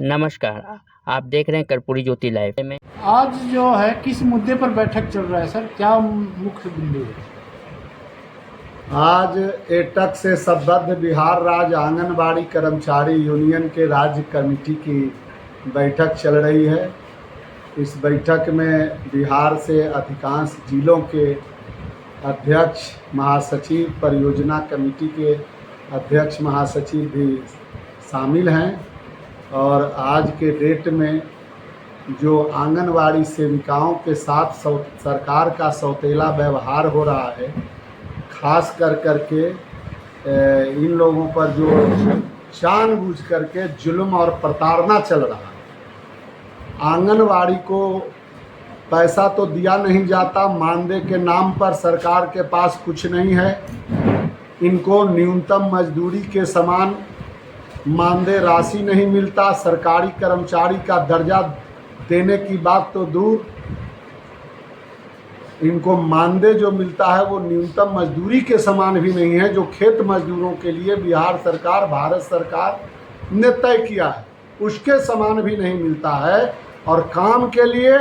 नमस्कार, आप देख रहे हैं कर्पूरी ज्योति लाइव में। आज जो है किस मुद्दे पर बैठक चल रहा है सर, क्या मुख्य बिंदु है? आज एटक से संबद्ध बिहार राज्य आंगनबाड़ी कर्मचारी यूनियन के राज्य कमेटी की बैठक चल रही है। इस बैठक में बिहार से अधिकांश जिलों के अध्यक्ष, महासचिव, परियोजना कमेटी के अध्यक्ष, महासचिव भी शामिल हैं। और आज के डेट में जो आंगनवाड़ी सेविकाओं के साथ सरकार का सौतेला व्यवहार हो रहा है, खास करके इन लोगों पर जो जानबूझ करके जुल्म और प्रताड़ना चल रहा है। आंगनवाड़ी को पैसा तो दिया नहीं जाता, मानदेय के नाम पर सरकार के पास कुछ नहीं है। इनको न्यूनतम मजदूरी के समान मानदेय राशि नहीं मिलता। सरकारी कर्मचारी का दर्जा देने की बात तो दूर, इनको मानदेय जो मिलता है वो न्यूनतम मजदूरी के समान भी नहीं है, जो खेत मजदूरों के लिए बिहार सरकार, भारत सरकार ने तय किया है, उसके समान भी नहीं मिलता है। और काम के लिए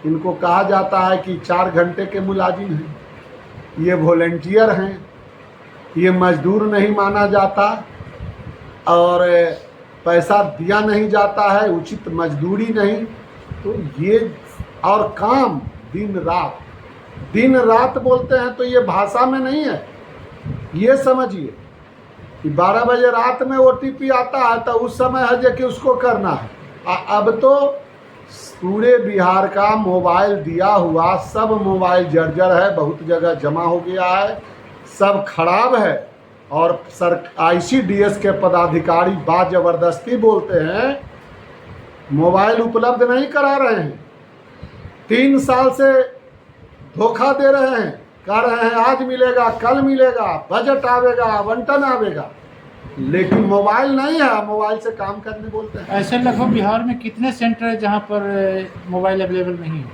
इनको कहा जाता है कि 4 घंटे के मुलाजिम हैं, ये वॉलंटियर हैं, ये मजदूर नहीं माना जाता और पैसा दिया नहीं जाता है, उचित मजदूरी नहीं। तो ये और काम दिन रात बोलते हैं, तो ये भाषा में नहीं है। ये समझिए कि 12 बजे रात में OTP आता है तो उस समय है कि उसको करना है। अब तो पूरे बिहार का मोबाइल दिया हुआ, सब मोबाइल जर्जर है, बहुत जगह जमा हो गया है, सब खराब है। और ICDS के पदाधिकारी बाज़बरदस्ती बोलते हैं, मोबाइल उपलब्ध नहीं करा रहे हैं, 3 साल से धोखा दे रहे हैं, कह रहे हैं आज मिलेगा, कल मिलेगा, बजट आवेगा, आवंटन आवेगा, लेकिन मोबाइल नहीं है, मोबाइल से काम करने बोलते हैं। ऐसे लगभग बिहार में कितने सेंटर है जहां पर मोबाइल अवेलेबल नहीं है?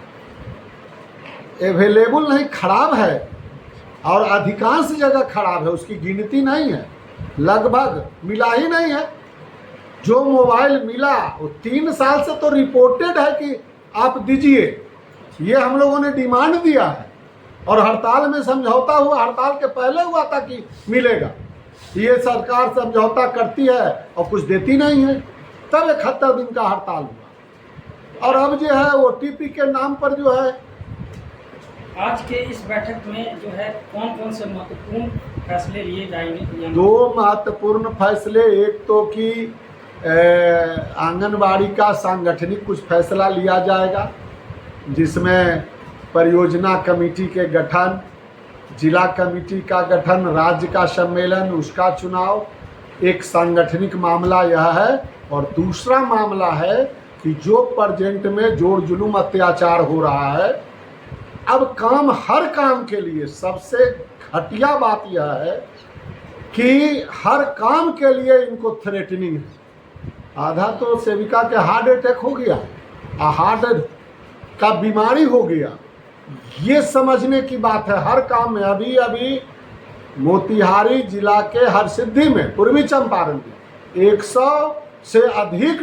अवेलेबल नहीं, खराब है, और अधिकांश जगह खराब है, उसकी गिनती नहीं है, लगभग मिला ही नहीं है। जो मोबाइल मिला वो 3 साल से तो रिपोर्टेड है कि आप दीजिए, ये हम लोगों ने डिमांड दिया है और हड़ताल में समझौता हुआ, हड़ताल के पहले हुआ था कि मिलेगा। ये सरकार समझौता करती है और कुछ देती नहीं है, तब 71 दिन का हड़ताल हुआ। और अब जो है OTP के नाम पर जो है, आज के इस बैठक में जो है कौन कौन से महत्वपूर्ण फैसले लिए जाएंगे? 2 महत्वपूर्ण फैसले, एक तो कि आंगनबाड़ी का सांगठनिक कुछ फैसला लिया जाएगा, जिसमें परियोजना कमेटी के गठन, जिला कमेटी का गठन, राज्य का सम्मेलन, उसका चुनाव, एक सांगठनिक मामला यह है। और दूसरा मामला है कि जो प्रेजेंट में जोर जुलूम अत्याचार हो रहा है, अब काम, हर काम के लिए सबसे घटिया बात यह है कि हर काम के लिए इनको थ्रेटनिंग है। आधा तो सेविका के हार्ट अटैक हो गया, हार्ट का बीमारी हो गया, ये समझने की बात है। हर काम में अभी मोतिहारी जिला के हरसिद्धि में, पूर्वी चंपारण में 100 से अधिक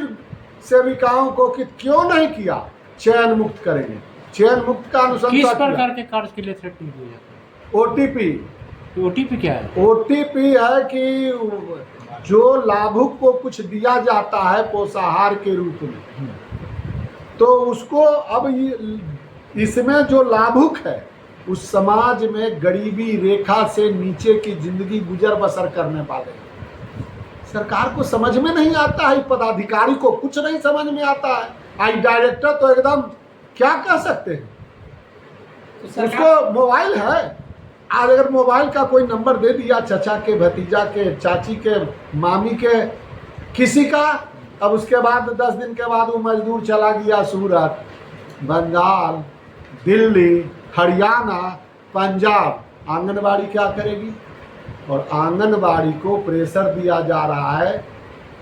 सेविकाओं को कि क्यों नहीं किया, चयन मुक्त करेंगे, चयन मुक्त का अनुशंसा। किस प्रकार के कार्य के लिए थ्रेटनिंग किया जाता है? OTP क्या है? OTP है कि जो लाभुक को कुछ दिया जाता है पोषाहार के रूप में, तो उसको अब इसमें जो लाभुक है उस समाज में गरीबी रेखा से नीचे की जिंदगी गुजर बसर करने वाले हैं। सरकार को समझ में नहीं आता है, पदाधिकारी को कुछ नहीं समझ में आता है। आई डायरेक्टर तो एकदम क्या कह सकते हैं, तो उसको मोबाइल है, आज अगर मोबाइल का कोई नंबर दे दिया, चचा के, भतीजा के, चाची के, मामी के, किसी का, अब उसके बाद 10 दिन के बाद वो मजदूर चला गया सूरत, बंगाल, दिल्ली, हरियाणा, पंजाब, आंगनबाड़ी क्या करेगी? और आंगनबाड़ी को प्रेशर दिया जा रहा है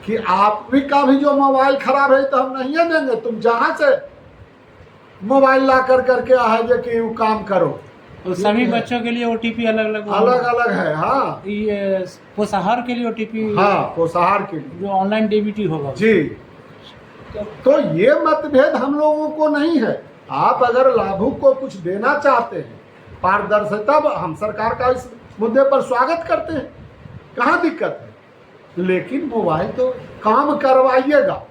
कि आप भी जो मोबाइल खराब है तो हम नहीं देंगे, तुम जहाँ से मोबाइल ला करके है कि वो काम करो। तो सभी बच्चों के लिए OTP अलग है। हाँ, ये पोषाहार के लिए OTP, हाँ, पोषाहार के लिए जो ऑनलाइन DBT होगा जी। तो ये मतभेद हम लोगों को नहीं है। आप अगर लाभुक को कुछ देना चाहते हैं, पारदर्शिता, हम सरकार का इस मुद्दे पर स्वागत करते हैं, कहाँ दिक्कत है। लेकिन मोबाइल तो काम करवाइएगा,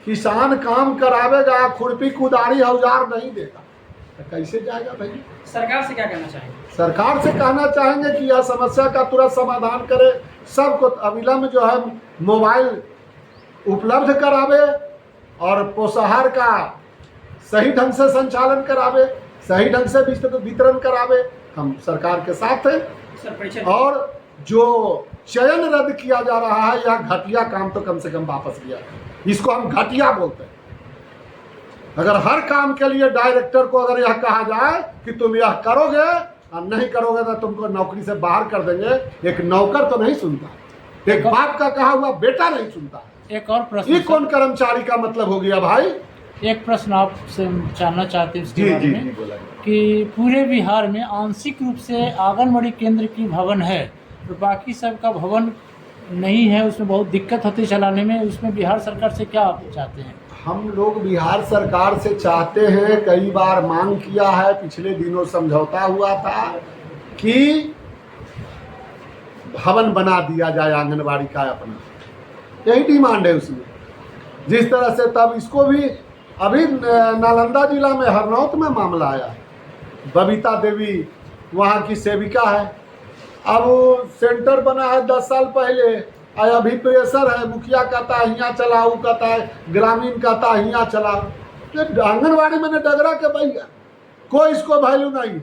किसान काम करावेगा, खुरपी कुदारी औजार नहीं देगा तो कैसे जाएगा भाई। सरकार से क्या कहना चाहेंगे? सरकार से कहना चाहेंगे कि यह समस्या का तुरंत समाधान करे, सबको अविलंब जो है मोबाइल उपलब्ध करावे और पोषाहार का सही ढंग से संचालन करावे, सही ढंग से वितरण करावे। हम सरकार के साथ हैं। सर परीक्षा और जो चयन रद्द किया जा रहा है, यह घटिया काम तो कम से कम वापस लिया जाए। इसको हम घटिया बोलते हैं। अगर हर काम के लिए डायरेक्टर को अगर यह कहा जाए कि तुम यह करोगे और नहीं करोगे तो तुमको नौकरी से बाहर कर देंगे, एक नौकर तो नहीं सुनता, एक बाप का कहा हुआ बेटा नहीं सुनता। एक और प्रश्न ये कौन कर्मचारी का मतलब हो गया भाई? एक प्रश्न आपसे जानना चाहते हैं इसके बारे में कि पूरे बिहार में आंशिक रूप से आंगनबाड़ी केंद्र की भवन है, तो बाकी सब का भवन नहीं है, उसमें बहुत दिक्कत होती है चलाने में। उसमें बिहार सरकार से क्या आप चाहते हैं? हम लोग बिहार सरकार से चाहते हैं, कई बार मांग किया है, पिछले दिनों समझौता हुआ था कि भवन बना दिया जाए आंगनबाड़ी का अपना, यही डिमांड है उसमें। जिस तरह से तब इसको भी अभी नालंदा जिला में हरनौत में मामला आया, बबीता देवी वहाँ की सेविका है, अब सेंटर बना है 10 साल पहले, अभी प्रेशर है, मुखिया कहता है यहाँ चलाओ, कहता है ग्रामीण कहता है यहाँ चलाओ। तो आंगनबाड़ी मैंने डगरा के भैया कोई इसको वैल्यू नहीं है।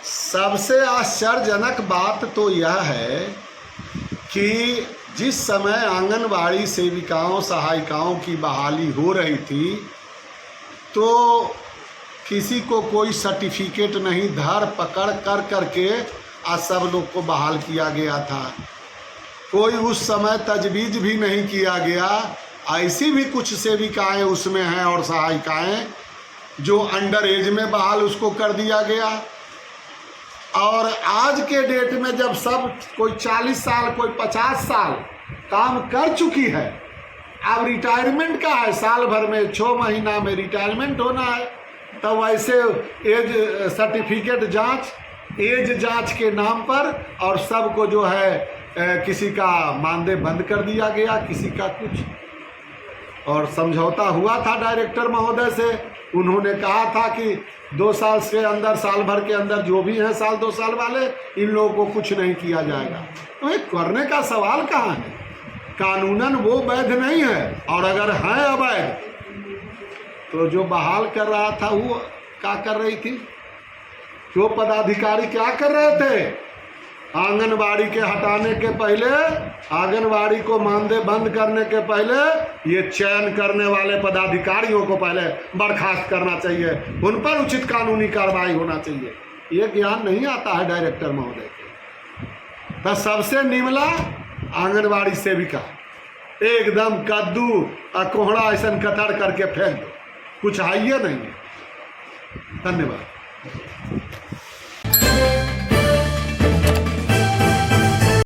सबसे आश्चर्यजनक बात तो यह है कि जिस समय आंगनबाड़ी सेविकाओं सहायिकाओं की बहाली हो रही थी तो किसी को कोई सर्टिफिकेट नहीं, धर पकड़ कर करके आज सब लोग को बहाल किया गया था। कोई उस समय तजवीज़ भी नहीं किया गया। ऐसी भी कुछ सेविकाएं उसमें हैं और सहायिकाएं जो अंडर एज में बहाल उसको कर दिया गया। और आज के डेट में जब सब कोई 40 साल कोई 50 साल काम कर चुकी है, अब रिटायरमेंट का है, साल भर में 6 महीना में रिटायरमेंट होना है, तब वैसे एज सर्टिफिकेट जांच, एज जांच के नाम पर और सबको जो है किसी का मानदेय बंद कर दिया गया, किसी का कुछ। और समझौता हुआ था डायरेक्टर महोदय से, उन्होंने कहा था कि 2 साल से अंदर, साल भर के अंदर जो भी हैं साल 2 साल वाले, इन लोगों को कुछ नहीं किया जाएगा। तो ये करने का सवाल कहाँ है? कानूनन वो वैध नहीं है, और अगर हैं अवैध तो जो बहाल कर रहा था वो क्या कर रही थी, जो पदाधिकारी क्या कर रहे थे? आंगनबाड़ी के हटाने के पहले, आंगनबाड़ी को मानदेय बंद करने के पहले ये चयन करने वाले पदाधिकारियों को पहले बर्खास्त करना चाहिए, उन पर उचित कानूनी कार्रवाई होना चाहिए। ये ज्ञान नहीं आता है डायरेक्टर महोदय के। तो सबसे निमला आंगनबाड़ी सेविका, एकदम कद्दू और कोहड़ा ऐसा कतर करके फेंक दो, कुछ है नहीं है। धन्यवाद।